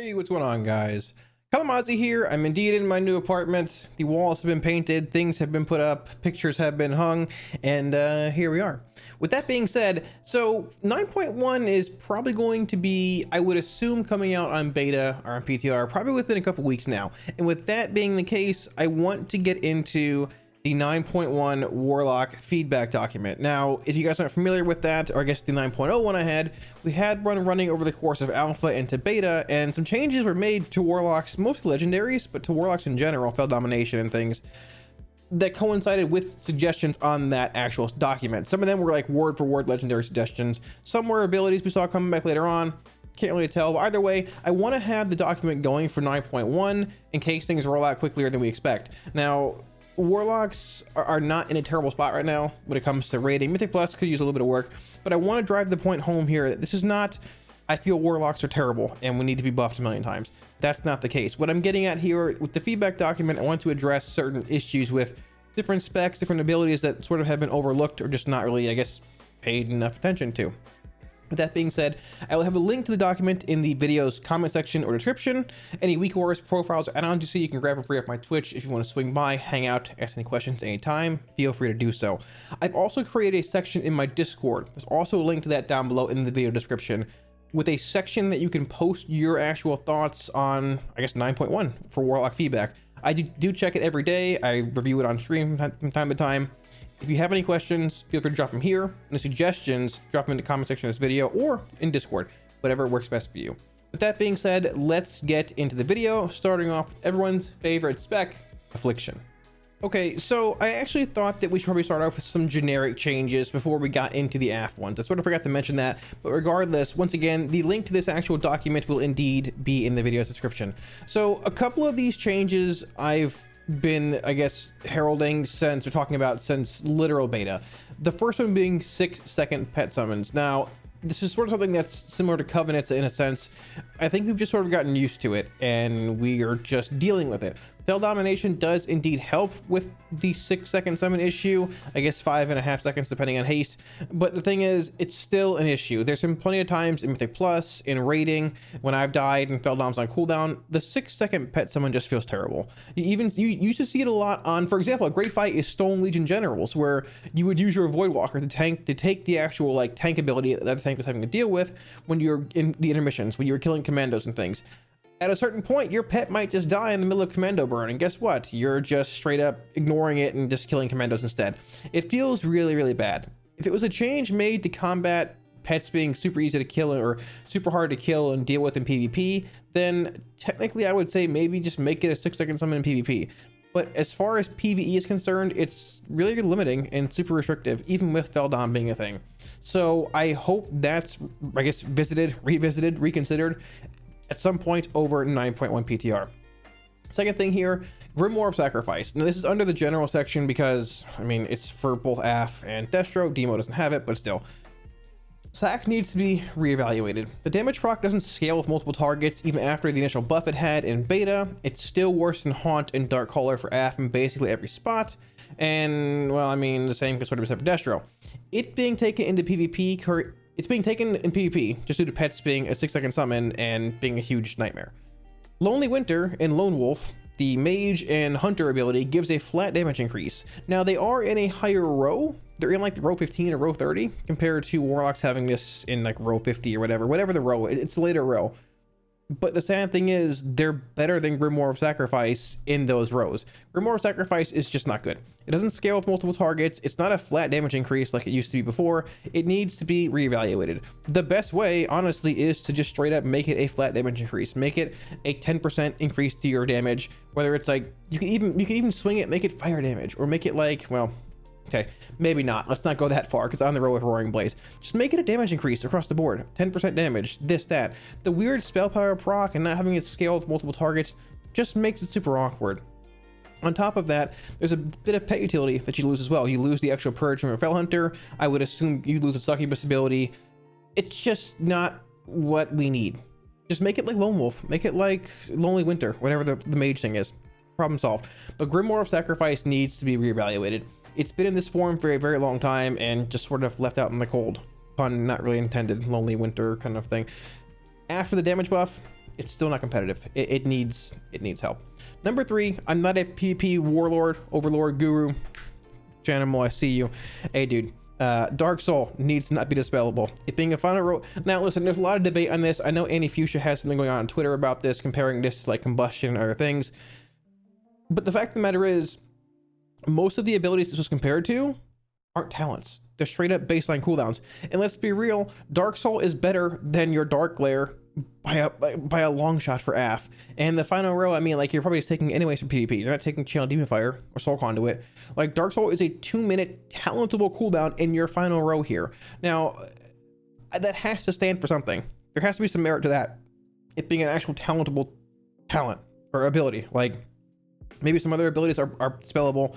Hey, what's going on, guys? Kalamazi here. I'm indeed in my new apartment. The walls have been painted, things have been put up, pictures have been hung, and here we are. With that being said, so 9.1 is probably going to be, I would assume, coming out on beta or on PTR probably within a couple weeks now. And with that being the case, I want to get into the 9.1 Warlock feedback document. Now, if you guys aren't familiar with that, or I guess the 9.0 one I had, we had one running over the course of alpha into beta, and some changes were made to Warlocks, mostly legendaries, but to Warlocks in general, Fel Domination and things, that coincided with suggestions on that actual document. Some of them were like word for word legendary suggestions. Some were abilities we saw coming back later on. Can't really tell, but either way, I want to have the document going for 9.1 in case things roll out quicker than we expect. Now, Warlocks are not in a terrible spot right now when it comes to rating. Mythic Plus could use a little bit of work, but I want to drive the point home here that this is not, I feel Warlocks are terrible and we need to be buffed a million times. That's not the case. What I'm getting at here with the feedback document, I want to address certain issues with different specs, different abilities that sort of have been overlooked or just not really, I guess, paid enough attention to. With that being said, I will have a link to the document in the video's comment section or description. Any weak wars, profiles, or add-ons you see, you can grab for free off my Twitch. If you want to swing by, hang out, ask any questions anytime, feel free to do so. I've also created a section in my Discord. There's also a link to that down below in the video description, with a section that you can post your actual thoughts on, I guess, 9.1 for Warlock feedback. I do check it every day. I review it on stream from time to time. If you have any questions, feel free to drop them here. Any suggestions, drop them in the comment section of this video or in Discord, whatever works best for you. With that being said, let's get into the video, starting off with everyone's favorite spec, Affliction. Okay, so I actually thought that we should probably start off with some generic changes before we got into the AF ones. I sort of forgot to mention that, but regardless, once again, the link to this actual document will indeed be in the video's description. So a couple of these changes I've been, I guess, heralding since, or talking about since literal beta. The first one being 6-second pet summons. Now, this is sort of something that's similar to Covenants in a sense. I think we've just sort of gotten used to it and we are just dealing with it. Fel Domination does indeed help with the 6-second summon issue, I guess 5.5 seconds depending on haste, but the thing is, it's still an issue. There's been plenty of times in Mythic Plus, in raiding, when I've died and Fel Dom's on cooldown, the 6-second pet summon just feels terrible. You used to see it a lot on, for example, a great fight is Stolen Legion Generals, where you would use your Void Walker to take the actual like tank ability that the tank was having to deal with when you're in the intermissions, when you were killing commandos and things. At a certain point, your pet might just die in the middle of commando burn, and guess what? You're just straight up ignoring it and just killing commandos instead. It feels really, really bad. If it was a change made to combat pets being super easy to kill or super hard to kill and deal with in PvP, then technically I would say maybe just make it a 6-second summon in PvP. But as far as PvE is concerned, it's really limiting and super restrictive, even with Fel Dom being a thing. So I hope that's, I guess, revisited, reconsidered at some point over 9.1 PTR. Second thing here, Grimoire of Sacrifice. Now this is under the general section because, I mean, it's for both AF and Destro. Demo doesn't have it, but still. Sac needs to be reevaluated. The damage proc doesn't scale with multiple targets even after the initial buff it had in beta. It's still worse than Haunt and Dark Caller for AF in basically every spot. And, well, I mean, the same can sort of be said for Destro. It being taken into PvP, it's being taken in PvP just due to pets being a 6-second summon and being a huge nightmare. Lonely Winter and Lone Wolf, the Mage and Hunter ability, gives a flat damage increase. Now they are in a higher row. They're in like the row 15 or row 30 compared to Warlocks having this in like row 50 or whatever the row. It's a later row. But the sad thing is they're better than Grimoire of Sacrifice in those rows. Grimoire of Sacrifice is just not good. It doesn't scale with multiple targets. It's not a flat damage increase like it used to be before. It needs to be reevaluated. The best way, honestly, is to just straight up make it a flat damage increase. Make it a 10% increase to your damage. Whether it's like, you can even swing it, make it fire damage, or make it like, well, okay, maybe not. Let's not go that far because I'm on the road with Roaring Blaze. Just make it a damage increase across the board. 10% damage, this, that. The weird spell power proc and not having it scale with multiple targets just makes it super awkward. On top of that, there's a bit of pet utility that you lose as well. You lose the extra purge from a Fel Hunter. I would assume you lose a Succubus ability. It's just not what we need. Just make it like Lone Wolf. Make it like Lonely Winter, whatever the mage thing is. Problem solved. But Grimoire of Sacrifice needs to be reevaluated. It's been in this form for a very long time and just sort of left out in the cold. Pun not really intended, Lonely Winter kind of thing. After the damage buff, it's still not competitive. It needs help. Number 3, I'm not a PvP warlord, overlord, guru. Janimal, I see you. Hey, dude. Dark Soul needs to not be dispellable. It being a final row. Now, listen, there's a lot of debate on this. I know Annie Fuchsia has something going on Twitter about this, comparing this to like combustion and other things. But the fact of the matter is, most of the abilities this was compared to aren't talents. They're straight up baseline cooldowns. And let's be real, Dark Soul is better than your Dark Glare by a long shot for AF. And the final row, I mean, like, you're probably just taking anyways for PvP. You're not taking Channel Demon Fire or Soul Conduit. Like, Dark Soul is a 2-minute talentable cooldown in your final row here. Now, that has to stand for something. There has to be some merit to that. It being an actual talentable talent or ability. Like, maybe some other abilities are spellable,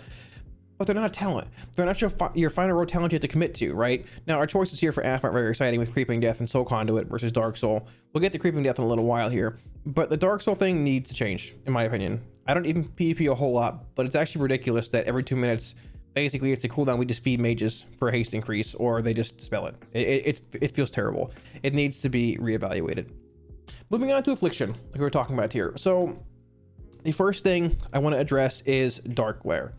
but they're not a talent. They're not your final row talent you have to commit to, right? Now, our choices here for AF aren't very exciting with Creeping Death and Soul Conduit versus Dark Soul. We'll get to Creeping Death in a little while here, but the Dark Soul thing needs to change, in my opinion. I don't even PvP a whole lot, but it's actually ridiculous that every 2 minutes, basically it's a cooldown we just feed mages for a haste increase, or they just spell it. It feels terrible. It needs to be reevaluated. Moving on to Affliction, like we were talking about here. So the first thing I want to address is Dark Glare.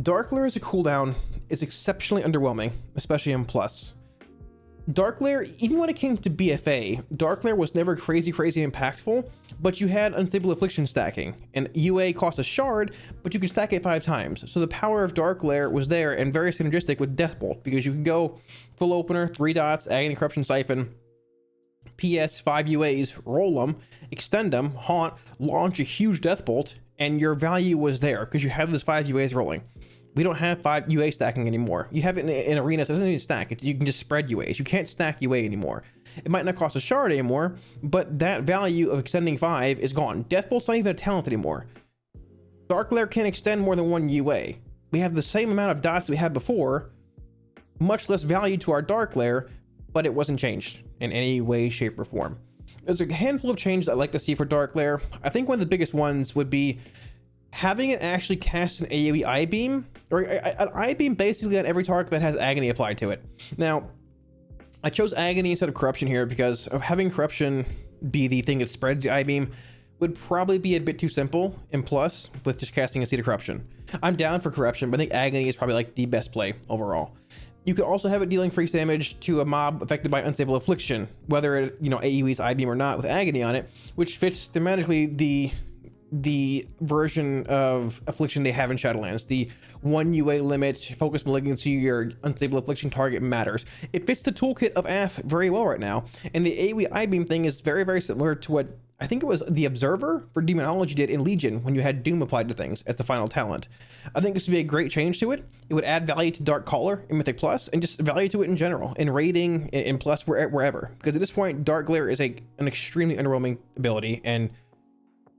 Dark Glare as a cooldown is exceptionally underwhelming, especially in Plus. Dark Glare, even when it came to BFA, Dark Glare was never crazy impactful, but you had Unstable Affliction stacking, and UA cost a shard, but you could stack it 5 times. So the power of Dark Glare was there and very synergistic with Deathbolt, because you could go full opener, 3 dots, Agony, Corruption, Siphon, PS, 5 UAs, roll them, extend them, haunt, launch a huge Deathbolt, and your value was there because you had those 5 UAs rolling. We don't have 5 UA stacking anymore. You have it in arenas, it doesn't even stack. You can just spread UAs. You can't stack UA anymore. It might not cost a shard anymore, but that value of extending 5 is gone. Deathbolt's not even a talent anymore. Dark Glare can't extend more than 1 UA. We have the same amount of dots we had before, much less value to our Dark Glare, but it wasn't changed in any way, shape, or form. There's a handful of changes I'd like to see for Dark Glare. I think one of the biggest ones would be having it actually cast an AoE I-beam, or an I-beam basically on every target that has Agony applied to it. Now, I chose Agony instead of Corruption here because having Corruption be the thing that spreads the I-beam would probably be a bit too simple in Plus with just casting a Seed of Corruption. I'm down for Corruption, but I think Agony is probably like the best play overall. You could also have it dealing freeze damage to a mob affected by Unstable Affliction, whether it, AoE's I-beam or not, with Agony on it, which fits thematically the version of Affliction they have in Shadowlands. The 1 UA limit, focus malignancy, your Unstable Affliction target matters. It fits the toolkit of AF very well right now, and the AoE I-beam thing is very similar to what I think it was the Observer for Demonology did in Legion when you had Doom applied to things as the final talent. I think this would be a great change to it. It would add value to Dark Caller in Mythic Plus, and just value to it in general, in raiding, in Plus, wherever. Because at this point, Dark Glare is an extremely underwhelming ability, and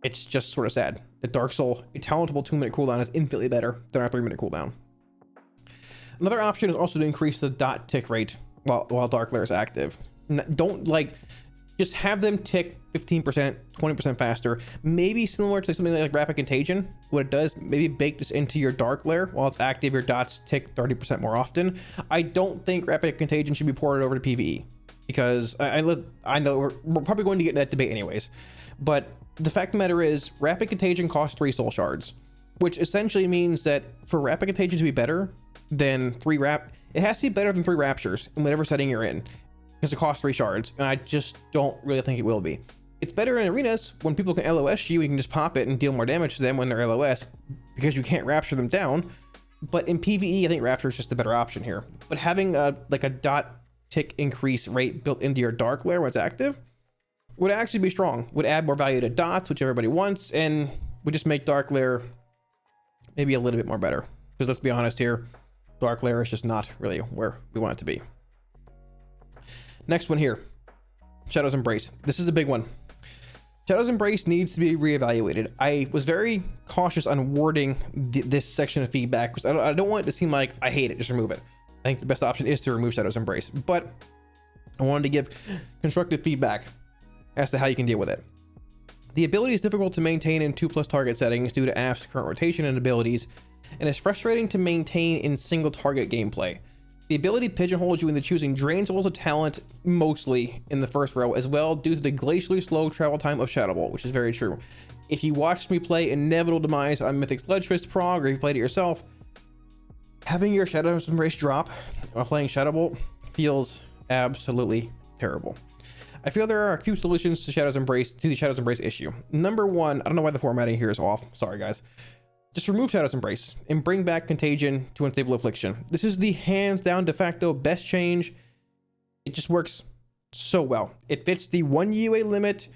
it's just sort of sad that Dark Soul, a talentable 2-minute cooldown, is infinitely better than our 3-minute cooldown. Another option is also to increase the dot tick rate while Dark Glare is active. Don't just have them tick 15%, 20% faster. Maybe similar to something like Rapid Contagion. What it does, maybe bake this into your Dark Glare. While it's active, your dots tick 30% more often. I don't think Rapid Contagion should be ported over to PvE because I know we're probably going to get in that debate anyways. But the fact of the matter is, Rapid Contagion costs 3 soul shards, which essentially means that for Rapid Contagion to be better than it has to be better than 3 Raptures in whatever setting you're in, because it costs 3 shards, and I just don't really think it will be. It's better in arenas when people can LOS you can just pop it and deal more damage to them when they're LOS, because you can't rapture them down. But in PvE, I think Rapture is just a better option here. But having a dot tick increase rate built into your Dark Glare when it's active would actually be strong, would add more value to dots, which everybody wants, and would just make Dark Glare maybe a little bit more better. Because let's be honest here, Dark Glare is just not really where we want it to be. Next one here, Shadow's Embrace. This is a big one. Shadow's Embrace needs to be reevaluated. I was very cautious on wording this section of feedback because I don't want it to seem like I hate it, just remove it. I think the best option is to remove Shadow's Embrace, but I wanted to give constructive feedback as to how you can deal with it. The ability is difficult to maintain in 2+ target settings due to AF's current rotation and abilities, and is frustrating to maintain in single target gameplay. The ability pigeonholes you into choosing drain souls of talent mostly in the first row as well, due to the glacially slow travel time of Shadow Bolt, which is very true. If you watched me play Inevitable Demise on Mythic Sledgefist Prog, or if you played it yourself, having your Shadow's Embrace drop while playing Shadow Bolt feels absolutely terrible. I feel there are a few solutions to the Shadow's Embrace issue. Number one, I don't know why the formatting here is off. Sorry, guys. Just remove Shadow's Embrace and bring back Contagion to Unstable Affliction. This is the hands down de facto best change. It just works so well. It fits the 1 UA limit.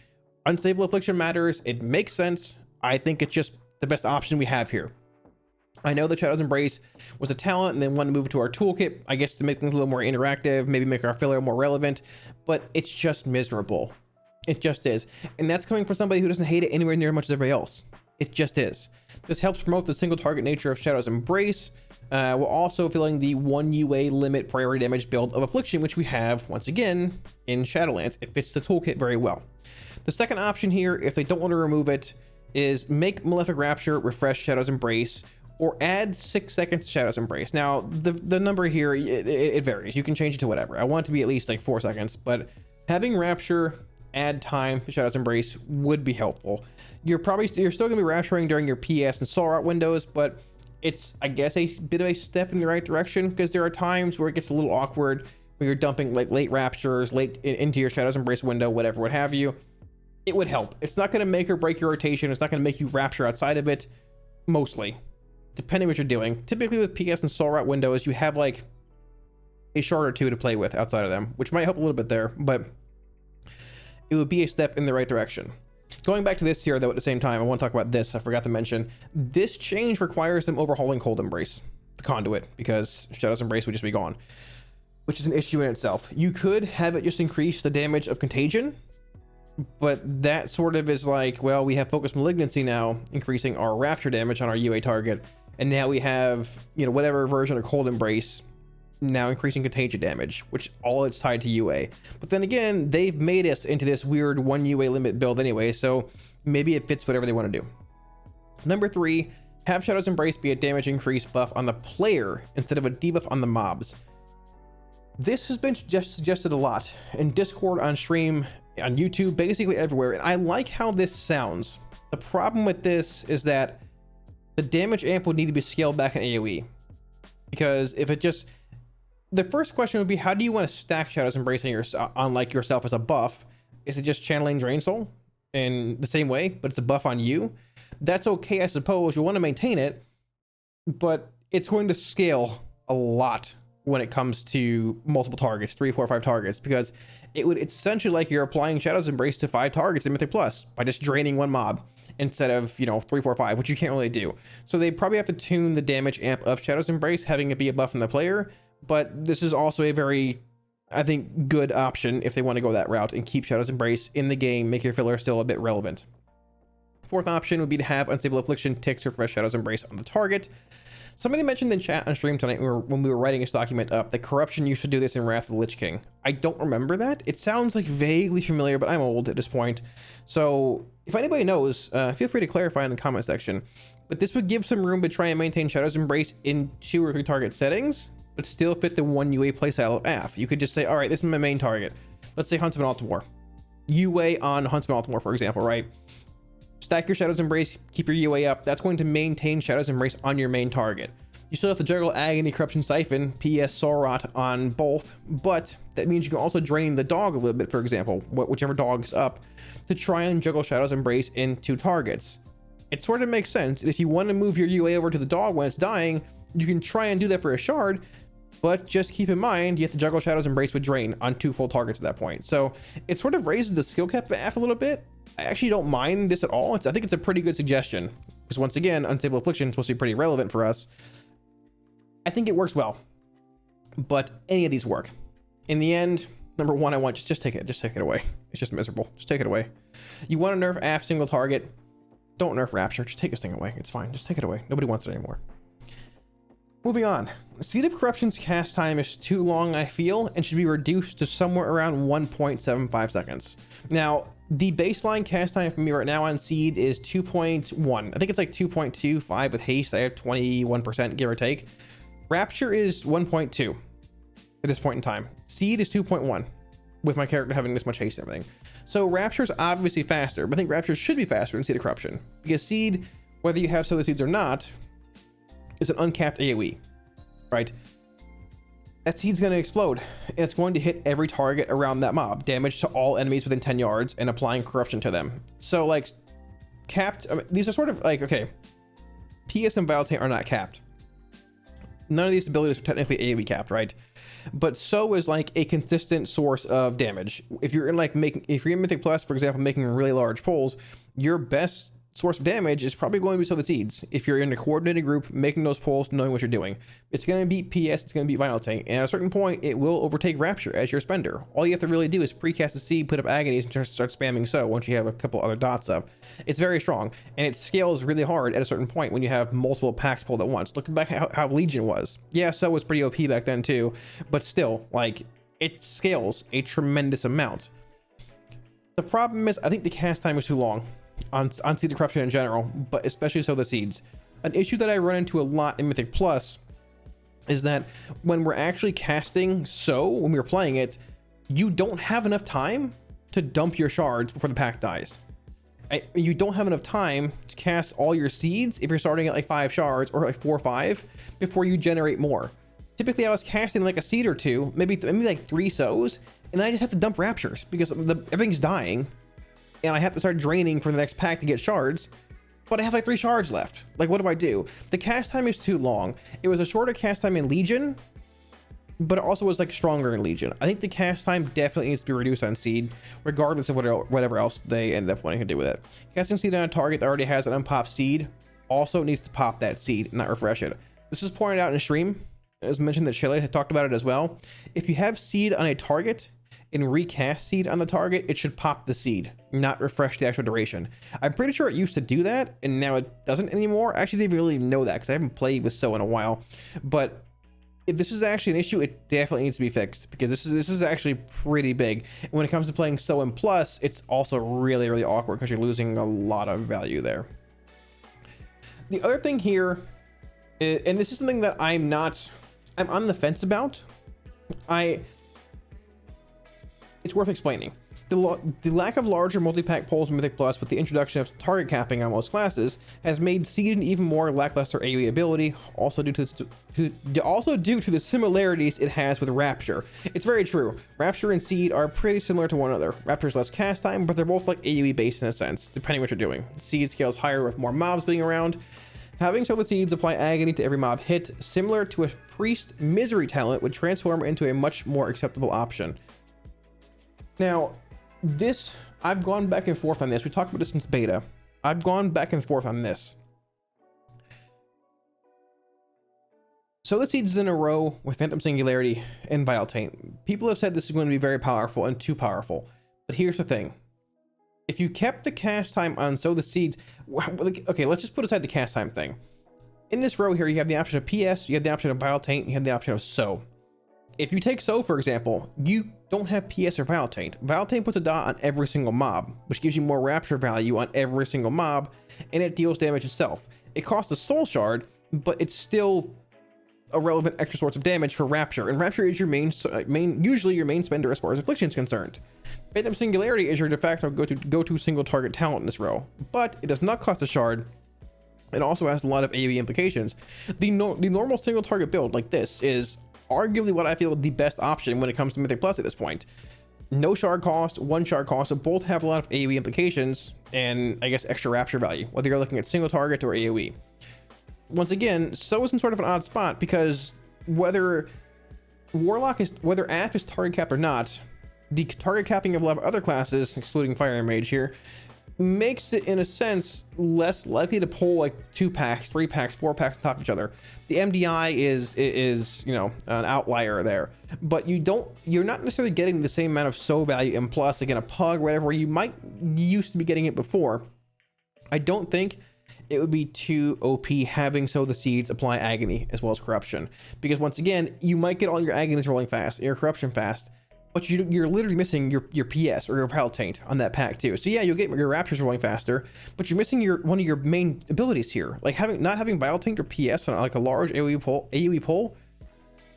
Unstable Affliction matters. It makes sense. I think it's just the best option we have here. I know that Shadow's Embrace was a talent and then wanted to move it to our toolkit, I guess, to make things a little more interactive, maybe make our filler more relevant, but it's just miserable. It just is. And that's coming from somebody who doesn't hate it anywhere near as much as everybody else. It just is. This helps promote the single target nature of Shadow's Embrace, while also filling the 1 UA limit priority damage build of Affliction, which we have, once again, in Shadowlands. It fits the toolkit very well. The second option here, if they don't want to remove it, is make Malefic Rapture refresh Shadow's Embrace, or add 6 seconds to Shadow's Embrace. Now, the number here, it varies. You can change it to whatever. I want it to be at least like 4 seconds, but having Rapture add time to Shadow's Embrace would be helpful. You're still gonna be rapturing during your PS and Soul Rot windows, but it's, I guess, a bit of a step in the right direction, because there are times where it gets a little awkward when you're dumping like late raptures into your Shadow's Embrace window, whatever, what have you. It would help. It's not gonna make or break your rotation. It's not gonna make you rapture outside of it, mostly, depending what you're doing. Typically with PS and Soul Rot windows, you have like a shard or two to play with outside of them, which might help a little bit there, but it would be a step in the right direction. Going back to this here, though, at the same time, I want to talk about this. I forgot to mention, this change requires them overhauling Cold Embrace, the conduit, because Shadow's Embrace would just be gone, which is an issue in itself. You could have it just increase the damage of Contagion, but that sort of is like, well, we have Focus Malignancy now, increasing our Rapture damage on our UA target, and now we have, you know, whatever version of Cold Embrace now increasing Contagion damage, which all it's tied to UA. But then again, they've made us into this weird 1 UA limit build anyway, so maybe it fits whatever they want to do. Number 3, have Shadow's Embrace be a damage increase buff on the player instead of a debuff on the mobs. This has been suggested a lot in Discord, on stream, on YouTube, basically everywhere, and I like how this sounds. The problem with this is that the damage amp would need to be scaled back in AoE, because if it just, the first question would be, how do you want to stack Shadow's Embrace on like yourself as a buff? Is it just channeling Drain Soul in the same way, but it's a buff on you? That's okay, I suppose. You want to maintain it, but it's going to scale a lot when it comes to multiple targets, 3, 4, 5 targets, because it's essentially like you're applying Shadow's Embrace to 5 targets in Mythic Plus by just draining one mob instead of, you know, 3, 4, 5, which you can't really do. So they probably have to tune the damage amp of Shadow's Embrace, having it be a buff on the player. But this is also a very, I think, good option if they want to go that route and keep Shadow's Embrace in the game, make your filler still a bit relevant. Fourth option would be to have Unstable Affliction ticks refresh Shadow's Embrace on the target. Somebody mentioned in chat on stream tonight when we were writing this document up that Corruption used to do this in Wrath of the Lich King. I don't remember that. It sounds like vaguely familiar, but I'm old at this point. So if anybody knows, feel free to clarify in the comment section. But this would give some room to try and maintain Shadow's Embrace in 2 or 3 target settings, but still fit the 1 UA playstyle of AF. You could just say, all right, this is my main target. Let's say Huntsman Altamore. UA on Huntsman Altamore, for example, right? Stack your Shadow's Embrace, keep your UA up. That's going to maintain Shadow's Embrace on your main target. You still have to juggle Agony, Corruption, Siphon, PS, Soul Rot on both, but that means you can also drain the dog a little bit, for example, whichever dog's up, to try and juggle Shadow's Embrace in 2 targets. It sort of makes sense. If you want to move your UA over to the dog when it's dying, you can try and do that for a shard, but just keep in mind, you have to juggle Shadow's Embrace with Drain on 2 full targets at that point. So it sort of raises the skill cap AF a little bit. I actually don't mind this at all. I think it's a pretty good suggestion, because once again, Unstable Affliction is supposed to be pretty relevant for us. I think it works well, but any of these work. In the end, number 1, I want just take it away. It's just miserable. Just take it away. You want to nerf AF single target? Don't nerf Rapture. Just take this thing away. It's fine. Just take it away. Nobody wants it anymore. Moving on. Seed of Corruption's cast time is too long, I feel, and should be reduced to somewhere around 1.75 seconds. Now, the baseline cast time for me right now on Seed is 2.1. I think it's like 2.25 with haste. I have 21%, give or take. Rapture is 1.2. at this point in time. Seed is 2.1 with my character having this much haste and everything. So Rapture is obviously faster, but I think Rapture should be faster than Seed of Corruption, because Seed, whether you have Sow the Seeds or not, is an uncapped AoE, right? That seed's going to explode, and it's going to hit every target around that mob, damage to all enemies within 10 yards, and applying corruption to them. So like capped, I mean, these are sort of like, okay, PS and Vitality are not capped. None of these abilities are technically AoE capped, right? But so is like a consistent source of damage. If you're in like if you're in Mythic Plus, for example, making really large pulls, your best source of damage is probably going to be Sow the Seeds. If you're in a coordinated group, making those pulls, knowing what you're doing, it's going to beat PS, it's going to beat Vitality, and at a certain point, it will overtake Rapture as your spender. All you have to really do is precast a seed, put up agonies, and start spamming Sow once you have a couple other dots up. It's very strong, and it scales really hard at a certain point when you have multiple packs pulled at once. Looking back at how Legion was, yeah, Sow was pretty OP back then too, but still, like, it scales a tremendous amount. The problem is, I think the cast time is too long on Seed of Corruption in general, but especially Sow the Seeds. An issue that I run into a lot in Mythic Plus is that when we're actually casting Sow, when we're playing it, you don't have enough time to dump your shards before the pack dies. You don't have enough time to cast all your seeds if you're starting at like 5 shards or like 4 or 5 before you generate more. Typically I was casting like a seed or two, maybe like 3 Sows, and I just have to dump Raptures because everything's dying, and I have to start draining for the next pack to get shards, but I have like 3 shards left. Like, what do? The cast time is too long. It was a shorter cast time in Legion, but it also was like stronger in Legion. I think the cast time definitely needs to be reduced on Seed, regardless of whatever else they end up wanting to do with it. Casting Seed on a target that already has an unpopped seed also needs to pop that seed, not refresh it. This was pointed out in the stream. As mentioned that Shelley had talked about it as well. If you have seed on a target and recast seed on the target, it should pop the seed, not refresh the actual duration. I'm pretty sure it used to do that, and now it doesn't anymore. I actually didn't really know that because I haven't played with Sow in a while. But if this is actually an issue, it definitely needs to be fixed, because this is actually pretty big. And when it comes to playing Sow in Plus, it's also really, really awkward because you're losing a lot of value there. The other thing here, and this is something that I'm on the fence about. It's worth explaining. The lack of larger multi-pack pulls in Mythic Plus with the introduction of target capping on most classes has made Seed an even more lackluster AoE ability, also due to the similarities it has with Rapture. It's very true. Rapture and Seed are pretty similar to one another. Rapture's less cast time, but they're both like AoE based in a sense, depending what you're doing. Seed scales higher with more mobs being around. Having Sow the Seeds apply agony to every mob hit, similar to a Priest Misery talent, would transform into a much more acceptable option. Now, this, I've gone back and forth on this. We talked about this since beta. I've gone back and forth on this. Sow the Seeds in a row with Phantom Singularity and Vile Taint. People have said this is going to be very powerful and too powerful. But here's the thing. If you kept the cast time on Sow the Seeds, okay, let's just put aside the cast time thing. In this row here, you have the option of PS, you have the option of Vile Taint, you have the option of Sow. If you take Sow, for example, you don't have PS or Vile Taint. Vile Taint puts a dot on every single mob, which gives you more Rapture value on every single mob, and it deals damage itself. It costs a Soul Shard, but it's still a relevant extra source of damage for Rapture, and Rapture is your usually your main spender as far as Affliction is concerned. Phantom Singularity is your de facto go-to single target talent in this row, but it does not cost a shard. It also has a lot of AoE implications. The normal single target build like this is arguably what I feel the best option when it comes to Mythic Plus at this point. No shard cost, 1 shard cost, so both have a lot of AoE implications and I guess extra Rapture value, whether you're looking at single target or AoE. Once again, Sow is in sort of an odd spot because whether Aff is target capped or not, the target capping of a lot of other classes, excluding Fire and Mage here, makes it in a sense less likely to pull like 2 packs, 3 packs, 4 packs on top of each other. The MDI is you know, an outlier there, but you're not necessarily getting the same amount of Sow value in Plus, again, a Pug or whatever you used to be getting it before. I don't think it would be too OP having Sow the Seeds apply agony as well as corruption, because once again, you might get all your agonies rolling fast and your corruption fast, but you're literally missing your PS or your Vile Taint on that pack too. So yeah, you'll get your Raptures rolling faster, but you're missing one of your main abilities here. Like not having Vile Taint or PS on like a large AoE pull,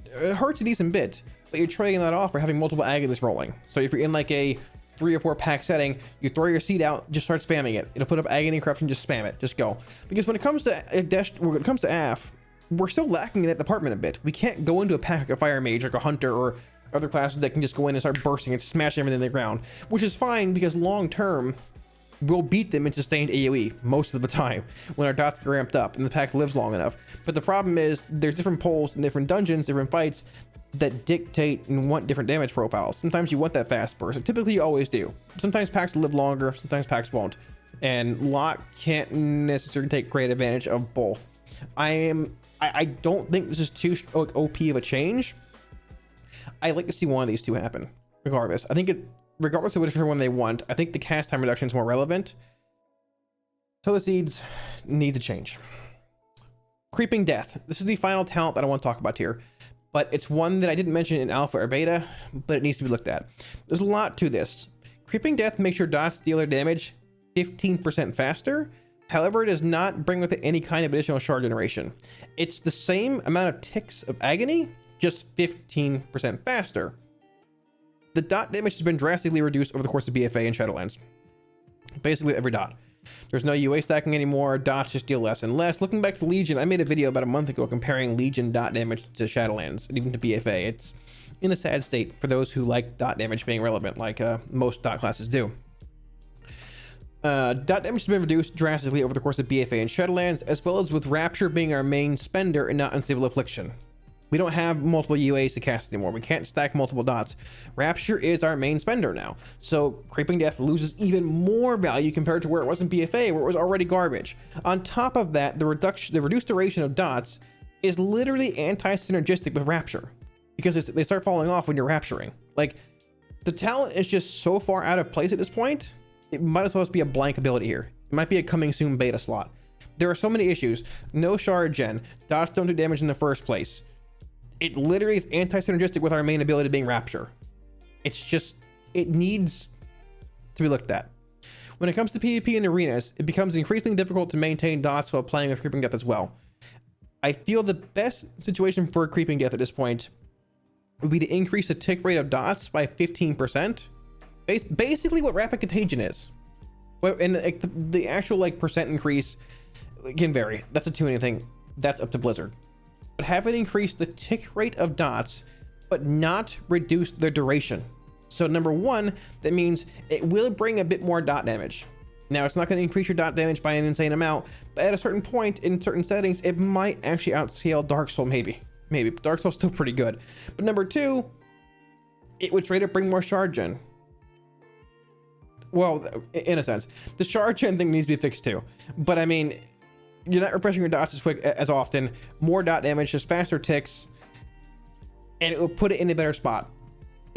it hurts a decent bit. but you're trading that off for having multiple agonists rolling. So if you're in like a 3 or 4 pack setting, you throw your seed out, just start spamming it. It'll put up agony and corruption, just spam it, just go. Because when it comes to AF, we're still lacking in that department a bit. We can't go into a pack like a fire mage, like a hunter, or other classes that can just go in and start bursting and smash everything in the ground, which is fine because long term we'll beat them in sustained AoE most of the time when our dots get ramped up and the pack lives long enough. But the problem is there's different polls and different dungeons, different fights that dictate and want different damage profiles. Sometimes you want that fast burst. Typically you always do. Sometimes packs live longer, sometimes packs won't. And Lock can't necessarily take great advantage of both. I don't think this is too OP of a change. I like to see one of these two happen, regardless. I think regardless of whichever one they want, I think the cast time reduction is more relevant. So the seeds need to change. Creeping Death. This is the final talent that I want to talk about here, but it's one that I didn't mention in alpha or beta, but it needs to be looked at. There's a lot to this. Creeping Death makes your dots deal their damage 15% faster. However, it does not bring with it any kind of additional shard generation. It's the same amount of ticks of agony, just 15% faster. The dot damage has been drastically reduced over the course of BFA and Shadowlands. Basically every dot. There's no UA stacking anymore, dots just deal less and less. Looking back to Legion, I made a video about a month ago comparing Legion dot damage to Shadowlands, and even to BFA. It's in a sad state for those who like dot damage being relevant, like most dot classes do. Dot damage has been reduced drastically over the course of BFA and Shadowlands, as well as with Rapture being our main spender and not Unstable Affliction. We don't have multiple UAs to cast anymore. We can't stack multiple dots. Rapture is our main spender now. So Creeping Death loses even more value compared to where it was in BFA, where it was already garbage. On top of that, the reduced duration of dots is literally anti-synergistic with Rapture, because they start falling off when you're rapturing. Like, the talent is just so far out of place at this point, it might as well just be a blank ability here. It might be a coming soon beta slot. There are so many issues. No shard gen. Dots don't do damage in the first place. It literally is anti-synergistic with our main ability being Rapture. It's just, it needs to be looked at. When it comes to PvP and arenas, it becomes increasingly difficult to maintain dots while playing with Creeping Death as well. I feel the best situation for Creeping Death at this point would be to increase the tick rate of dots by 15%. Basically what Rapid Contagion is. Well, and the actual like percent increase can vary. That's a tuning thing. That's up to Blizzard. But have it increase the tick rate of dots, but not reduce their duration. So number one, that means it will bring a bit more dot damage. Now it's not going to increase your dot damage by an insane amount, but at a certain point in certain settings, it might actually outscale Dark Soul, maybe. Dark Soul's still pretty good. But number two, it would straight up bring more shard gen. Well, in a sense, the shard gen thing needs to be fixed too. But I mean, you're not refreshing your dots as quick as often, more dot damage, just faster ticks, and it will put it in a better spot.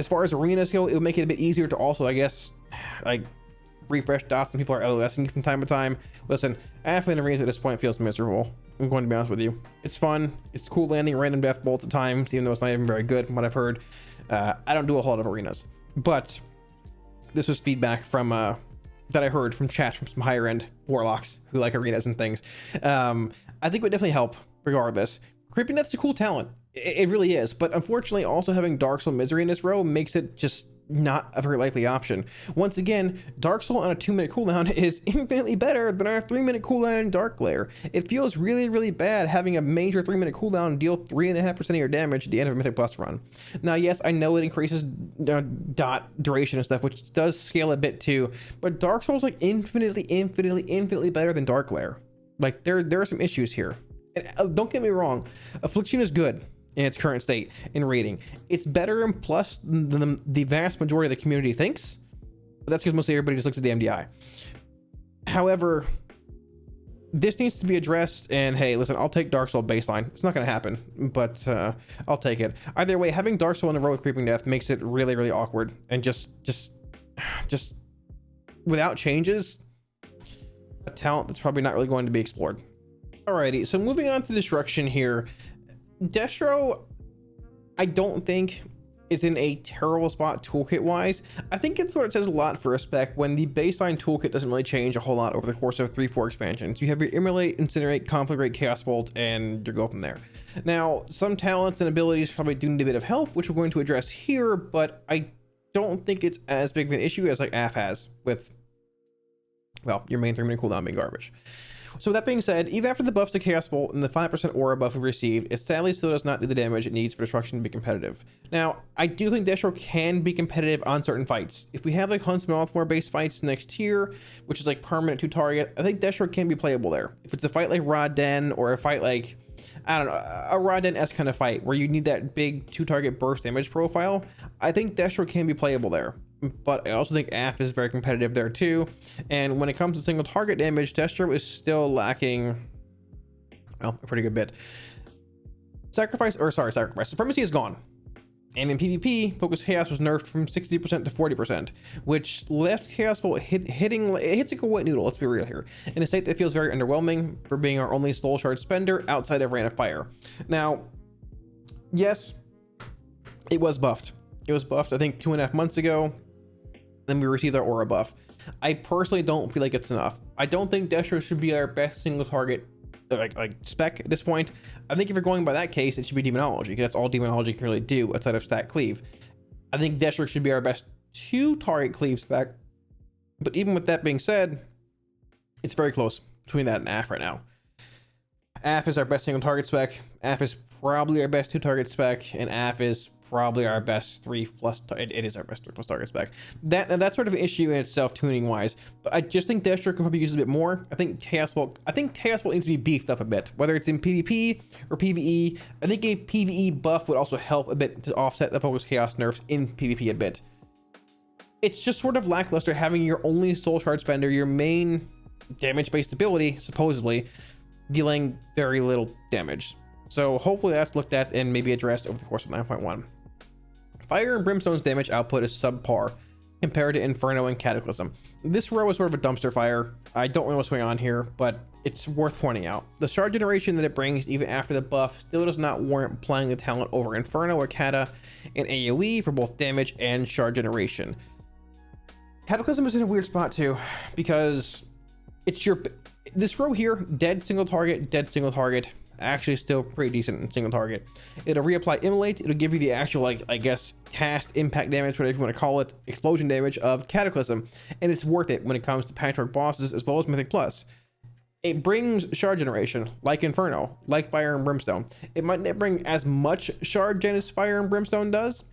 As far as arenas go, it will make it a bit easier to also, I guess, like refresh dots when people are LOSing from time to time. Listen, AF in arenas at this point feels miserable. I'm going to be honest with you. It's fun. It's cool landing random death bolts at times, even though it's not even very good from what I've heard. I don't do a whole lot of arenas, but this was feedback from that I heard from chat from some higher end warlocks who like arenas and things. I think it would definitely help regardless. Creeping Death's a cool talent. It really is. But unfortunately, also having Dark Soul Misery in this row makes it just not a very likely option. Once again, Dark Soul on a 2-minute cooldown is infinitely better than our 3-minute cooldown in Dark Glare. It feels really, really bad having a major 3-minute cooldown deal 3.5% of your damage at the end of a Mythic Plus run. Now, yes, I know it increases dot duration and stuff, which does scale a bit too, but Dark Soul's like infinitely better than Dark Glare. Like, there are some issues here. And don't get me wrong, Affliction is good in its current state in rating. It's better in plus than the vast majority of the community thinks, but that's because mostly everybody just looks at the MDI. However, this needs to be addressed, and hey, listen, I'll take Dark Soul baseline. It's not going to happen, but I'll take it. Either way, having Dark Soul in a row with Creeping Death makes it really, really awkward, and just without changes, a talent that's probably not really going to be explored. Alrighty, so moving on to Destruction here. Destro, I don't think is in a terrible spot toolkit wise. I think it sort of says a lot for a spec when the baseline toolkit doesn't really change a whole lot over the course of 3-4 expansions. You have your Immolate, Incinerate, Conflagrate, Chaos Bolt, and you go from there. Now, some talents and abilities probably do need a bit of help, which we're going to address here, but I don't think it's as big of an issue as like AF has with, well, your main 3-minute cooldown being garbage. So with that being said, even after the buffs to Chaos Bolt and the 5% aura buff we've received, it sadly still does not do the damage it needs for destruction to be competitive. Now, I do think Destro can be competitive on certain fights. If we have like Huntsman Althmore based fights next tier, which is like permanent 2-target, I think Destro can be playable there. If it's a fight like Rodden or a fight like, I don't know, a Rodden-esque kind of fight where you need that big 2-target burst damage profile, I think Destro can be playable there. But I also think AF is very competitive there too. And when it comes to single target damage, Destro is still lacking, well, a pretty good bit. Sacrifice. Supremacy is gone. And in PvP, Focus Chaos was nerfed from 60% to 40%, which left Chaos Bolt hitting, it hits like a wet noodle, let's be real here, in a state that feels very underwhelming for being our only Soul Shard spender outside of Rain of Fire. Now, yes, it was buffed. It was buffed, I think, 2.5 months ago. Then we received our aura buff. I personally don't feel like it's enough. I don't think Destro should be our best single target like spec at this point. I think if you're going by that case, it should be Demonology, because that's all Demonology can really do outside of stat cleave. I think Destro should be our best 2-target cleave spec, but even with that being said, it's very close between that and AF right now. AF is our best single target spec, AF is probably our best 2-target spec, and AF is probably our best 3+. It is our best 3+ target spec. That's sort of an issue in itself, tuning wise. But I just think Destro could probably use a bit more. I think Chaos Bolt needs to be beefed up a bit, whether it's in PvP or PvE. I think a PvE buff would also help a bit to offset the Focus Chaos nerfs in PvP a bit. It's just sort of lackluster having your only Soul Shard spender, your main damage-based ability, supposedly, dealing very little damage. So hopefully that's looked at and maybe addressed over the course of 9.1. Fire and Brimstone's damage output is subpar compared to Inferno and Cataclysm. This row is sort of a dumpster fire. I don't know what's going on here, but it's worth pointing out. The shard generation that it brings even after the buff still does not warrant playing the talent over Inferno or Cata in AoE for both damage and shard generation. Cataclysm is in a weird spot too, because it's this row here, dead single target, actually still pretty decent in single target. It'll reapply Immolate. It'll give you the actual, like, I guess, cast impact damage, whatever you want to call it, explosion damage of Cataclysm, and it's worth it when it comes to Patchwork bosses as well as Mythic Plus. It brings shard generation like Inferno, like Fire and Brimstone. It might not bring as much shard gen as Fire and Brimstone does,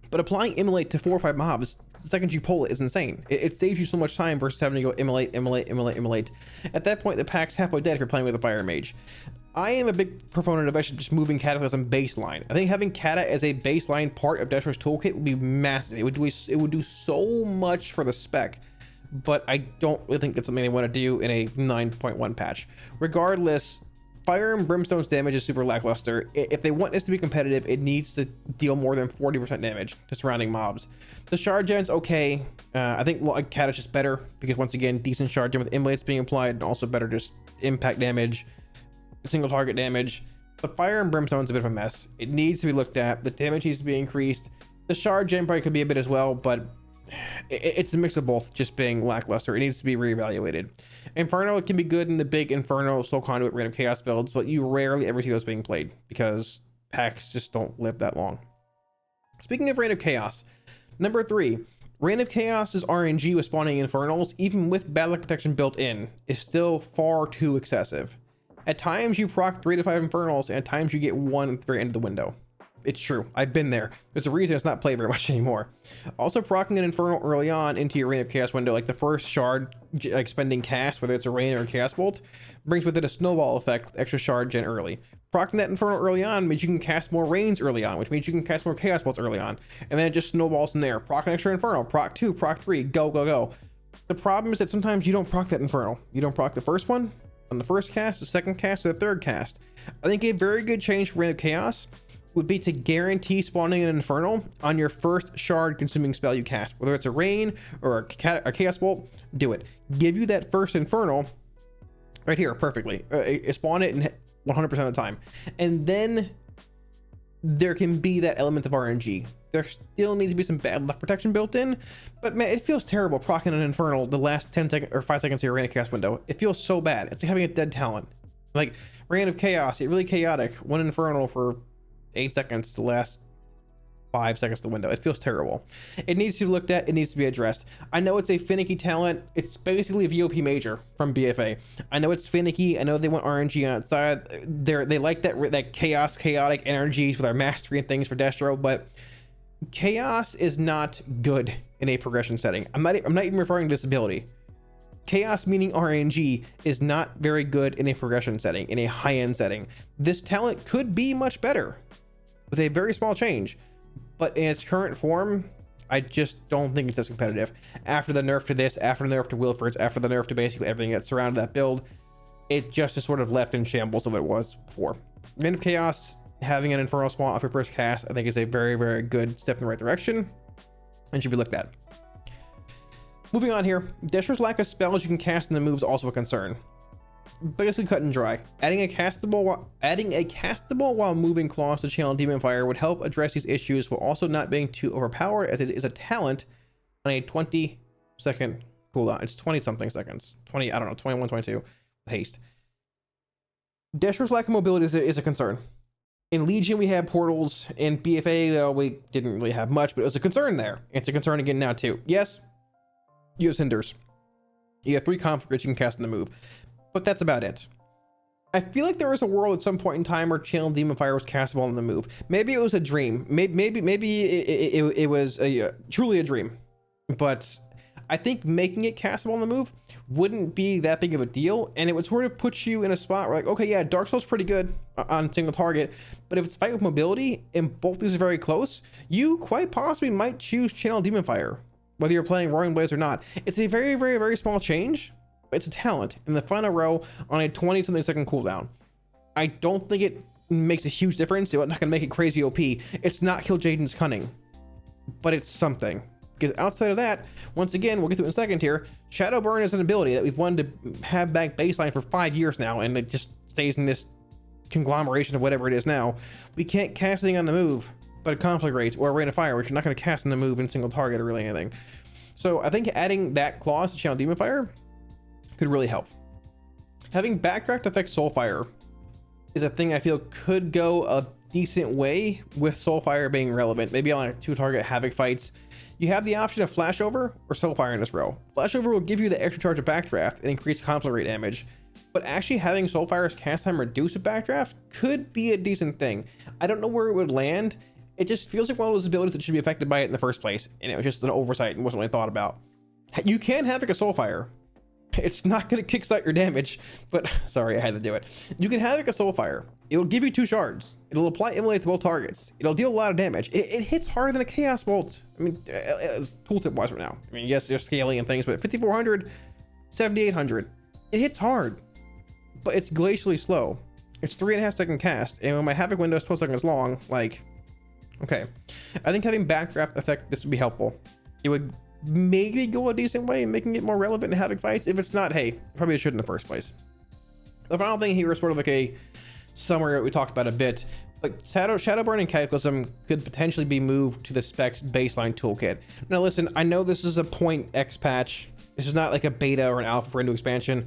but applying Immolate to 4 or 5 mobs the second you pull it is insane. It saves you so much time versus having to go Immolate. At that point, the pack's halfway dead if you're playing with a Fire Mage. I am a big proponent of actually just moving Cataclysm baseline. I think having Cata as a baseline part of Destro's toolkit would be massive. It would do so much for the spec, but I don't really think that's something they want to do in a 9.1 patch. Regardless, Fire and Brimstone's damage is super lackluster. If they want this to be competitive, it needs to deal more than 40% damage to surrounding mobs. The shard gen's okay. I think Cata is just better because, once again, decent shard gen with Immolates being applied, and also better just impact damage, single target damage. But Fire and Brimstone's a bit of a mess. It needs to be looked at. The damage needs to be increased. The shard gen probably could be a bit as well, but it's a mix of both just being lackluster. It needs to be reevaluated. Inferno can be good in the big Inferno Soul Conduit Rain of Chaos builds, but you rarely ever see those being played because packs just don't live that long. Speaking of Rain of Chaos, number 3, Rain of Chaos's RNG with spawning Infernals, even with Bad Luck Protection built in, is still far too excessive. At times you proc 3 to 5 Infernals, and at times you get 1 at the very end of the window. It's true. I've been there. There's a reason it's not played very much anymore. Also, proccing an Infernal early on into your Rain of Chaos window, like the first shard like spending cast, whether it's a Rain or a Chaos Bolt, brings with it a snowball effect with extra shard gen early. Proccing that Infernal early on means you can cast more Rains early on, which means you can cast more Chaos Bolts early on. And then it just snowballs from there. Proc an extra Infernal, proc 2, proc 3, go, go, go. The problem is that sometimes you don't proc that Infernal. You don't proc the first one on the first cast, the second cast, or the third cast. I think a very good change for Rain of Chaos would be to guarantee spawning an Infernal on your first shard consuming spell you cast, whether it's a Rain or a Chaos Bolt. Do it. Give you that first Infernal right here perfectly. Spawn it in 100% of the time, and then there can be that element of RNG. There still needs to be some bad luck protection built in, but man, it feels terrible proccing an Infernal the last 10 seconds or 5 seconds of your Rain of Chaos window. It feels so bad. It's like having a dead talent. Like Reign of Chaos, it really chaotic. One Infernal for 8 seconds, the last 5 seconds of the window. It feels terrible. It needs to be looked at. It needs to be addressed. I know it's a finicky talent. It's basically a VOP major from BFA. I know it's finicky. I know they want RNG outside. They like that chaotic energies with our mastery and things for Destro, but chaos is not good in a progression setting. I'm not even referring to this ability. Chaos, meaning RNG, is not very good in a progression setting, in a high-end setting. This talent could be much better with a very small change, but in its current form, I just don't think it's as competitive. After the nerf to this, after the nerf to Wilford's, after the nerf to basically everything that surrounded that build, it just is sort of left in shambles of what it was before. Reign of Chaos, having an Infernal Spawn off your first cast, I think is a very, very good step in the right direction and should be looked at. Moving on here, Destro's lack of spells you can cast in the move is also a concern. Basically cut and dry. Adding a castable while moving claws to channel Demon Fire would help address these issues while also not being too overpowered, as it is a talent on a 20-second cooldown. It's 20 something seconds. 20, I don't know, 21, 22 haste. Destro's lack of mobility is a concern. In Legion, we had portals. In BFA, we didn't really have much, but it was a concern there. It's a concern again now too. Yes, you have Cinders. You have 3 conflicts you can cast in the move, but that's about it. I feel like there was a world at some point in time where Channel Demon Fire was castable on the move. Maybe it was a dream. Maybe it was truly a dream. But I think making it castable on the move wouldn't be that big of a deal, and it would sort of put you in a spot where, like, okay, yeah, Dark Soul's pretty good on single target, but if it's fight with mobility and both these are very close, you quite possibly might choose Channel Demon Fire, whether you're playing Roaring Blaze or not. It's a very, very, very small change. It's a talent in the final row on a 20-something second cooldown. I don't think it makes a huge difference. It's not going to make it crazy OP. It's not kill Jaden's Cunning, but it's something. Because outside of that, once again, we'll get to it in a second here, Shadow Burn is an ability that we've wanted to have back baseline for 5 years now, and it just stays in this conglomeration of whatever it is now. We can't cast anything on the move but a conflict rate or a Rain of Fire, which you're not going to cast on the move in single target or really anything. So I think adding that clause to Channel Demon Fire could really help. Having backtrack to affect Soulfire is a thing I feel could go a decent way with Soulfire being relevant. Maybe on like 2 target Havoc fights. You have the option of Flashover or Soulfire in this row. Flashover will give you the extra charge of Backdraft and increase conflict rate damage, but actually having Soulfire's cast time reduce with Backdraft could be a decent thing. I don't know where it would land. It just feels like one of those abilities that should be affected by it in the first place, and it was just an oversight and wasn't really thought about. You can Havoc a Soulfire. It's not going to kickstart your damage, but sorry, I had to do it. You can Havoc a Soulfire. It'll give you 2 shards. It'll apply Immolate to both targets. It'll deal a lot of damage. It hits harder than a Chaos Bolt. I mean, tooltip wise right now. I mean, yes, there's scaling and things, but 5400, 7800, it hits hard, but it's glacially slow. It's 3.5 second cast, and when my Havoc window is 12 seconds long, like, okay. I think having Backdraft affect this would be helpful. It would maybe go a decent way in making it more relevant in Havoc fights. If it's not, hey, probably it should in the first place. The final thing here is sort of like a summary that we talked about a bit, but Shadowburn and Cataclysm could potentially be moved to the Specs baseline toolkit. Now listen, I know this is a point X patch. This is not like a beta or an alpha for a new expansion.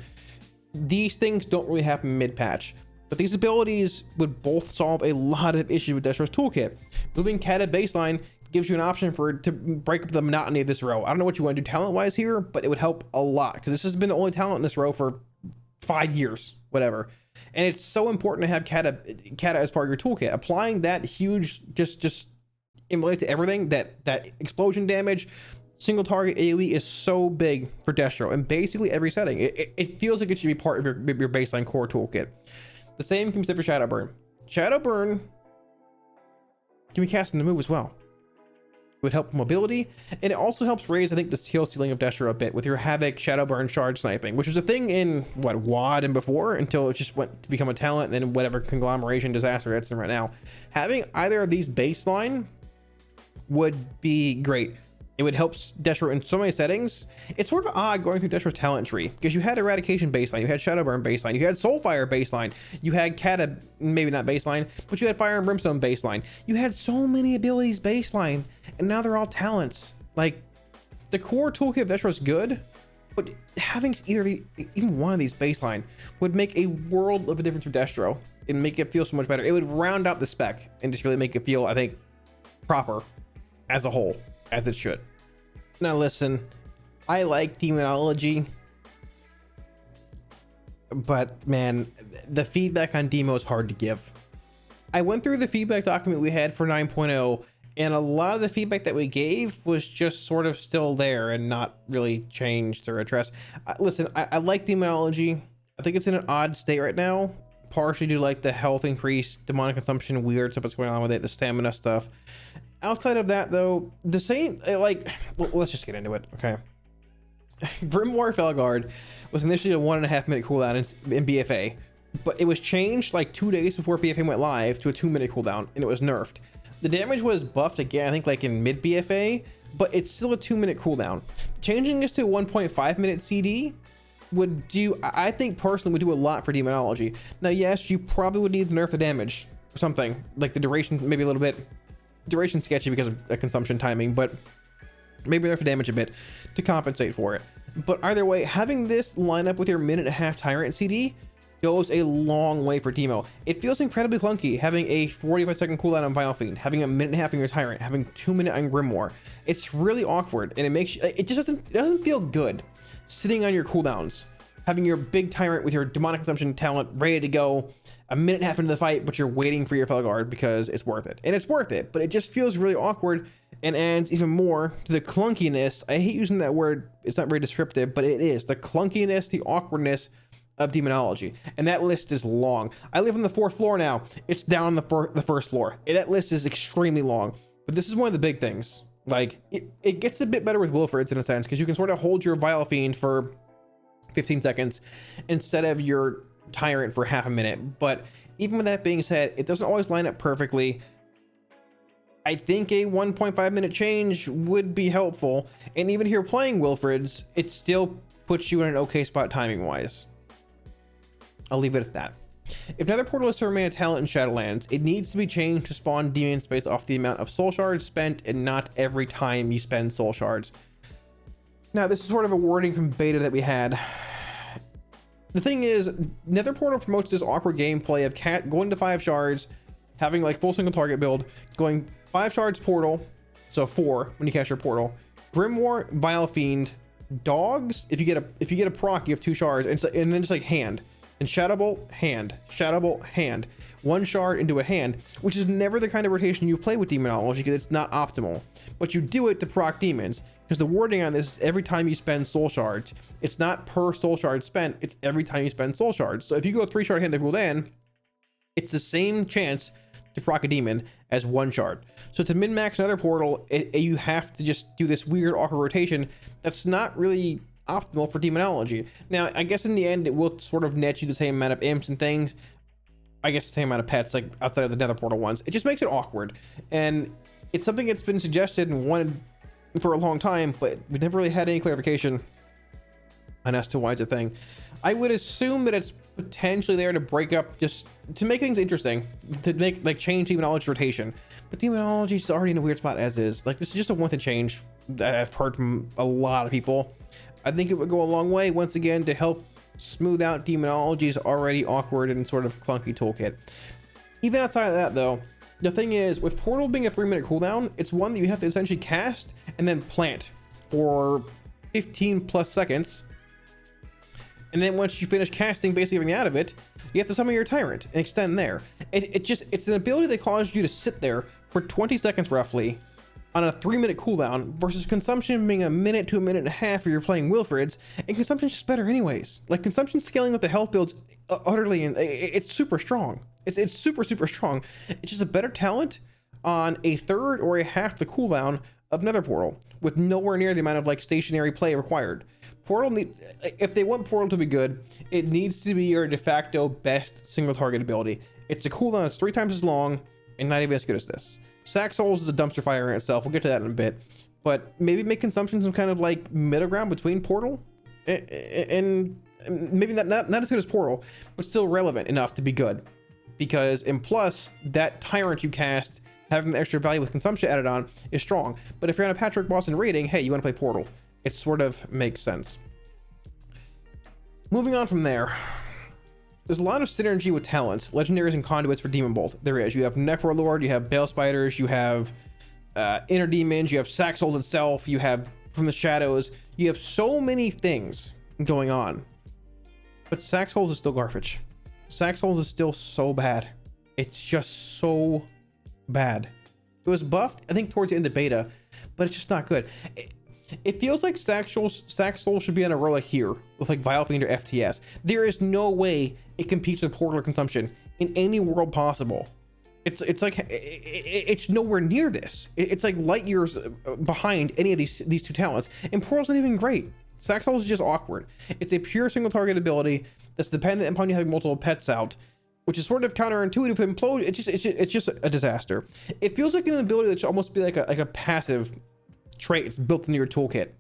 These things don't really happen mid-patch, but these abilities would both solve a lot of issues with Destro's toolkit. Moving Cat at baseline gives you an option to break up the monotony of this row. I don't know what you want to do talent-wise here, but it would help a lot, because this has been the only talent in this row for 5 years, whatever. And it's so important to have Kata as part of your toolkit. Applying that huge, just immolate to everything, that explosion damage, single target AoE is so big for Destro in basically every setting. It feels like it should be part of your baseline core toolkit. The same can be said for Shadowburn. Shadowburn can be cast in the move as well. It would help mobility, and it also helps raise, I think, the skill ceiling of Destro a bit with your Havoc, Shadowburn, Shard sniping, which was a thing in, what, WoD and before, until it just went to become a talent, and then whatever conglomeration disaster it's in right now. Having either of these baseline would be great. It would help Destro in so many settings. It's sort of odd going through Destro's talent tree, because you had Eradication baseline, you had Shadowburn baseline, you had Soulfire baseline, you had Kata, maybe not baseline, but you had Fire and Brimstone baseline. You had so many abilities baseline, and now they're all talents. Like, the core toolkit of Destro is good, but having even one of these baseline would make a world of a difference for Destro and make it feel so much better. It would round out the spec and just really make it feel, I think, proper as a whole, as it should. Now listen, I like Demonology, but man, the feedback on Demo is hard to give. I went through the feedback document we had for 9.0, and a lot of the feedback that we gave was just sort of still there and not really changed or addressed. Listen, I like Demonology. I think it's in an odd state right now, partially due to like the health increase, demonic consumption, weird stuff that's going on with it, the stamina stuff. Outside of that though, the same, like, well, let's just get into it, okay? Grimoire Felguard was initially a 1.5 minute cooldown in BFA, but it was changed like 2 days before BFA went live to a 2 minute cooldown, and it was nerfed. The damage was buffed again, I think like in mid BFA, but it's still a 2 minute cooldown. Changing this to a 1.5 minute CD would do, I think personally, would do a lot for Demonology. Now, yes, you probably would need to nerf the damage or something, like the duration, maybe a little bit. Duration sketchy because of consumption timing, but maybe nerf the damage a bit to compensate for it. But either way, having this line up with your 1.5-minute Tyrant CD goes a long way for Demo. It feels incredibly clunky having a 45-second cooldown on Vile Fiend, having a 1.5 on your Tyrant, having 2 minute on Grimoire. It's really awkward, and it just doesn't feel good sitting on your cooldowns, having your big Tyrant with your demonic consumption talent ready to go 1.5 minutes into the fight, but you're waiting for your Felguard because it's worth it. And it's worth it, but it just feels really awkward and adds even more to the clunkiness. I hate using that word, it's not very descriptive, but it is the clunkiness, the awkwardness of Demonology. And that list is long. I live on the 4th floor now. It's down on the 1st floor. And that list is extremely long, but this is one of the big things. Like it gets a bit better with Wilfrids in a sense, because you can sort of hold your Vile Fiend for 15 seconds instead of your Tyrant for half a minute. But even with that being said, it doesn't always line up perfectly. I think a 1.5 minute change would be helpful, and even if you're playing Wilfrids, it still puts you in an okay spot timing wise. I'll leave it at that. If Nether Portal is to remain a talent in Shadowlands, it needs to be changed to spawn demon space off the amount of soul shards spent and not every time you spend soul shards. Now, this is sort of a wording from beta that we had. The thing is, Nether Portal promotes this awkward gameplay of going to 5 shards, having like full single target build, going 5 shards portal, so 4 when you cast your portal, Grimoire, Vile Fiend, dogs. If you get a proc, you have 2 shards, and then just like hand. And Shadow Bolt, hand, Shadow Bolt, hand. 1 shard into a hand, which is never the kind of rotation you play with Demonology because it's not optimal. But you do it to proc demons, because the wording on this is every time you spend soul shards. It's not per soul shard spent, it's every time you spend soul shards. So if you go 3 shard hand to Gul'dan, it's the same chance to proc a demon as 1 shard. So to min-max another portal, you have to just do this weird awkward rotation that's not really optimal for Demonology. Now, I guess in the end, it will sort of net you the same amount of imps and things. I guess the same amount of pets, like outside of the Nether Portal ones. It just makes it awkward. And it's something that's been suggested and wanted for a long time, but we've never really had any clarification on as to why it's a thing. I would assume that it's potentially there to break up, just to make things interesting, to make like change Demonology rotation. But Demonology is already in a weird spot as is. Like, this is just a wanted change that I've heard from a lot of people. I think it would go a long way, once again, to help smooth out Demonology's already awkward and sort of clunky toolkit. Even outside of that, though, the thing is, with Portal being a 3-minute cooldown, it's one that you have to essentially cast and then plant for 15 plus seconds. And then once you finish casting basically everything out of it, you have to summon your Tyrant and extend there. It's an ability that causes you to sit there for 20 seconds roughly on a 3-minute cooldown versus consumption being 1 minute to 1.5 minutes if you're playing Wilfrids, and consumption's just better anyways. Like, consumption scaling with the health builds utterly, and it's super strong. It's super strong. It's just a better talent on a third or a half the cooldown of Nether Portal, with nowhere near the amount of like stationary play required. If they want Portal to be good, it needs to be your de facto best single target ability. It's a cooldown that's 3 times as long and not even as good as this. Sack Souls is a dumpster fire in itself. We'll get to that in a bit. But maybe make consumption some kind of like middle ground between Portal and maybe not as good as Portal, but still relevant enough to be good. Because in plus, that Tyrant you cast, having the extra value with consumption added on, is strong. But if you're on a Patrick boss in raiding, hey, you want to play Portal. It sort of makes sense. Moving on from there, there's a lot of synergy with talents, legendaries, and conduits for Demon Bolt. There is. You have Necrolord, you have Bale Spiders, you have Inner Demons, you have Saxhold itself, you have From the Shadows. You have so many things going on. But Saxhold is still garbage. Saxhold is still so bad. It's just so bad. It was buffed, I think, towards the end of beta, but it's just not good. It feels like Saxhold should be on a roll like here with like Vile Fiend or FTS. There is no way it competes with Portal consumption in any world possible. It's like it's nowhere near this. It's like light years behind any of these two talents, and Portal's not even great. Saxhold is just awkward. It's a pure single target ability that's dependent upon you having multiple pets out, which is sort of counterintuitive to Implode. It's just a disaster. It feels like an ability that should almost be like a passive trait. It's built into your toolkit.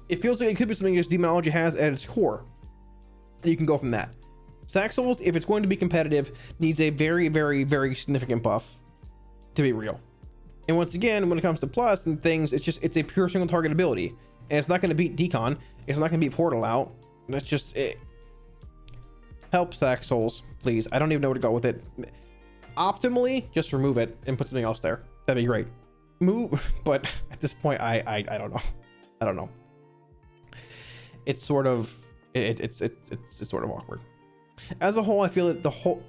It feels like it could be something just Demonology has at its core. And you can go from that. Saxhold, if it's going to be competitive, needs a very, very, very significant buff to be real. And once again, when it comes to plus and things, it's a pure single target ability. And it's not going to beat Decon. It's not going to beat Portal out. That's just it. Help Saxhold, please. I don't even know where to go with it. Optimally, just remove it and put something else there. That'd be great. Move, but at this point, I don't know. I don't know. It's sort of it's sort of awkward. As a whole, I feel that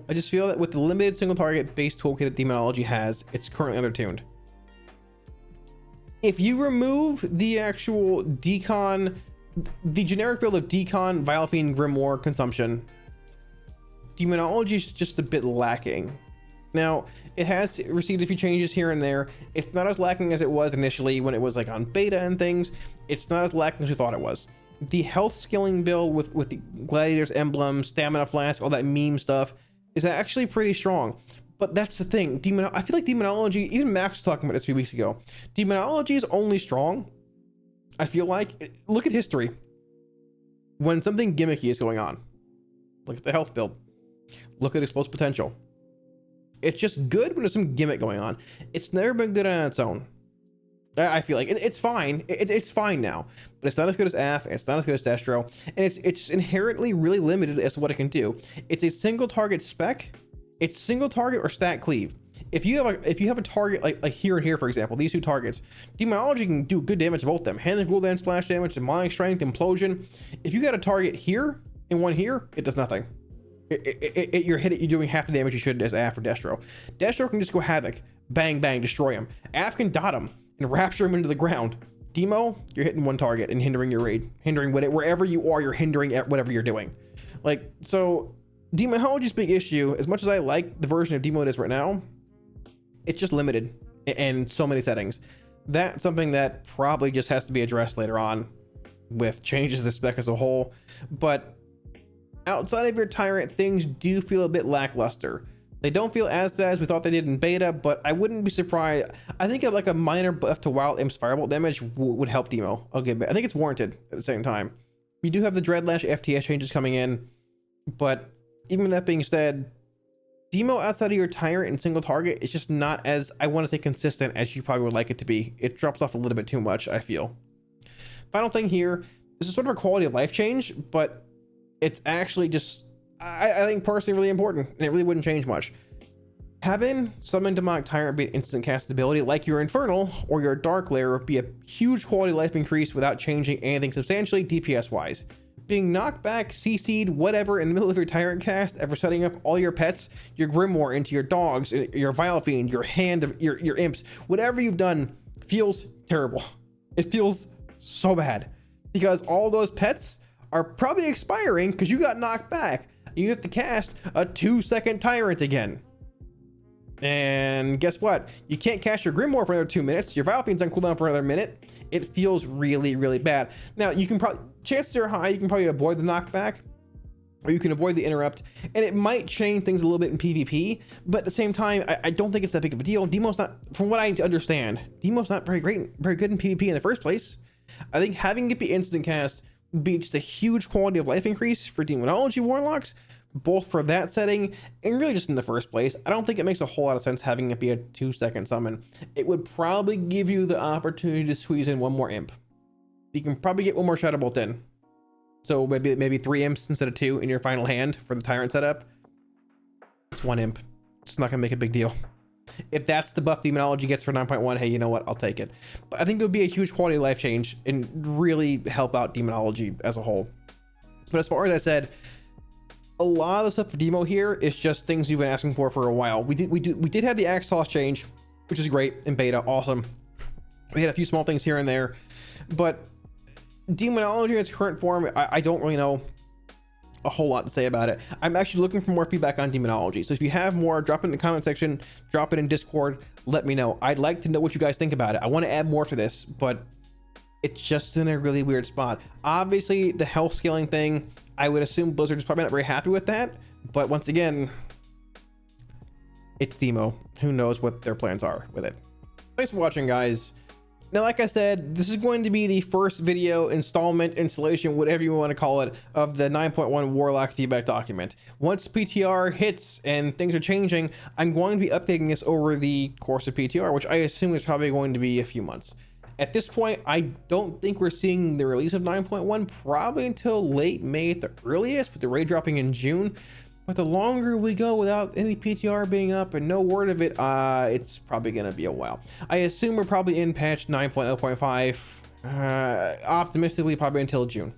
I just feel that with the limited single target based toolkit that Demonology has, it's currently undertuned. If you remove the actual Decon, the generic build of Decon, Vile Fiend, Grimoire consumption, Demonology is just a bit lacking. Now, it has received a few changes here and there. It's not as lacking as it was initially when it was like on beta and things. It's not as lacking as we thought it was. The health scaling build with the Gladiator's Emblem, Stamina Flask, all that meme stuff is actually pretty strong. But that's the thing. I feel like Demonology, even Max was talking about this a few weeks ago. Demonology is only strong, I feel like. Look at history. When something gimmicky is going on. Look at the health build. Look at Explosive Potential. It's just good when there's some gimmick going on. It's never been good on its own. I feel like it's fine. It's fine now, but it's not as good as AF. It's not as good as Destro, and it's inherently really limited as to what it can do. It's a single target spec. It's single target or stat cleave. If you have a target like here and here, for example, these two targets, Demonology can do good damage to both of them. Hand of Ghoul splash damage, demonic strength, implosion. If you got a target here and one here, it does nothing. You're doing half the damage you should as AF or Destro. Destro can just go havoc, bang bang, destroy him. AF can dot him and rapture him into the ground. Demo, you're hitting one target and hindering your raid, hindering wherever you are, you're hindering at whatever you're doing. Like, so Demonology's big issue, as much as I like the version of Demo it is right now, it's just limited in so many settings. That's something that probably just has to be addressed later on with changes to the spec as a whole. But outside of your Tyrant, things do feel a bit lackluster. They don't feel as bad as we thought they did in beta, but I wouldn't be surprised. I think like a minor buff to Wild Imp's Firebolt damage would help Demo. Okay, but I think it's warranted at the same time. You do have the Dreadlash FTS changes coming in, but even that being said, Demo outside of your Tyrant and single target is just not as, I want to say, consistent as you probably would like it to be. It drops off a little bit too much, I feel. Final thing here, this is sort of a quality of life change, but it's actually just, I think personally really important, and it really wouldn't change much. Having Summon Demonic Tyrant be an instant cast ability like your Infernal or your Dark Lair would be a huge quality of life increase without changing anything substantially DPS wise. Being knocked back, CC'd, whatever in the middle of your Tyrant cast after setting up all your pets, your Grimoire into your dogs, your Vile Fiend, your hand of your imps, whatever you've done feels terrible. It feels so bad because all those pets are probably expiring because you got knocked back. You have to cast a 2-second Tyrant again. And guess what? You can't cast your Grimoire for another 2 minutes. Your Vile Fiend's on cooldown for another minute. It feels really, really bad. Now, you can probably, chances are high, you can probably avoid the knockback, or you can avoid the interrupt, and it might change things a little bit in PvP, but at the same time, I don't think it's that big of a deal. Demo's not, from what I understand, Demo's not very good in PvP in the first place. I think having it be instant cast would be just a huge quality of life increase for Demonology Warlocks, both for that setting and really just in the first place. I don't think it makes a whole lot of sense having it be a 2-second summon. It would probably give you the opportunity to squeeze in one more imp. You can probably get one more Shadowbolt in. So maybe 3 imps instead of 2 in your final hand for the tyrant setup. It's 1 imp. It's not gonna make a big deal. If that's the buff Demonology gets for 9.1, hey, you know what? I'll take it. But I think it would be a huge quality of life change and really help out Demonology as a whole. But as far as I said, a lot of the stuff for demo here is just things you've been asking for a while. We did have the axe toss change, which is great in beta, awesome. We had a few small things here and there, but Demonology in its current form, I don't really know a whole lot to say about it. I'm actually looking for more feedback on Demonology. So if you have more, drop it in the comment section, drop it in Discord, let me know. I'd like to know what you guys think about it. I want to add more to this, but it's just in a really weird spot. Obviously, the health scaling thing, I would assume Blizzard is probably not very happy with that. But once again, it's demo. Who knows what their plans are with it. Thanks for watching, guys. Now, like I said, this is going to be the first video installment, installation, whatever you want to call it, of the 9.1 Warlock Feedback document. Once PTR hits and things are changing, I'm going to be updating this over the course of PTR, which I assume is probably going to be a few months. At this point, I don't think we're seeing the release of 9.1 probably until late May at the earliest, with the raid dropping in June. But the longer we go without any PTR being up and no word of it, it's probably going to be a while. I assume we're probably in patch 9.0.5, optimistically probably until June.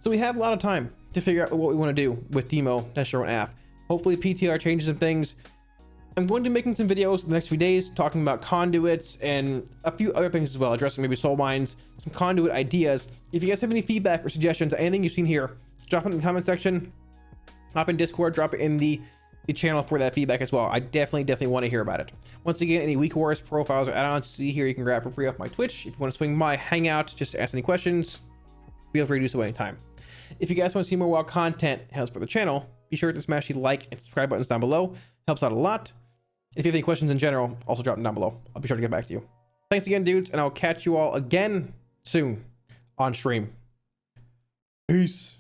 So we have a lot of time to figure out what we want to do with Demo, Nestro, and Aff. Hopefully PTR changes some things. I'm going to be making some videos in the next few days talking about conduits and a few other things as well, addressing maybe soul mines, some conduit ideas. If you guys have any feedback or suggestions, anything you've seen here, drop it in the comment section. Hop in Discord, drop it in the channel for that feedback as well. I definitely want to hear about it. Once again, any weak wars, profiles, or add-ons you see here, you can grab for free off my Twitch. If you want to swing by, hang out, just ask any questions, feel free to do so anytime. If you guys want to see more WoW content, helps for the channel, be sure to smash the like and subscribe buttons down below. Helps out a lot. If you have any questions in general, also drop them down below. I'll be sure to get back to you. Thanks again, dudes, and I'll catch you all again soon on stream. Peace.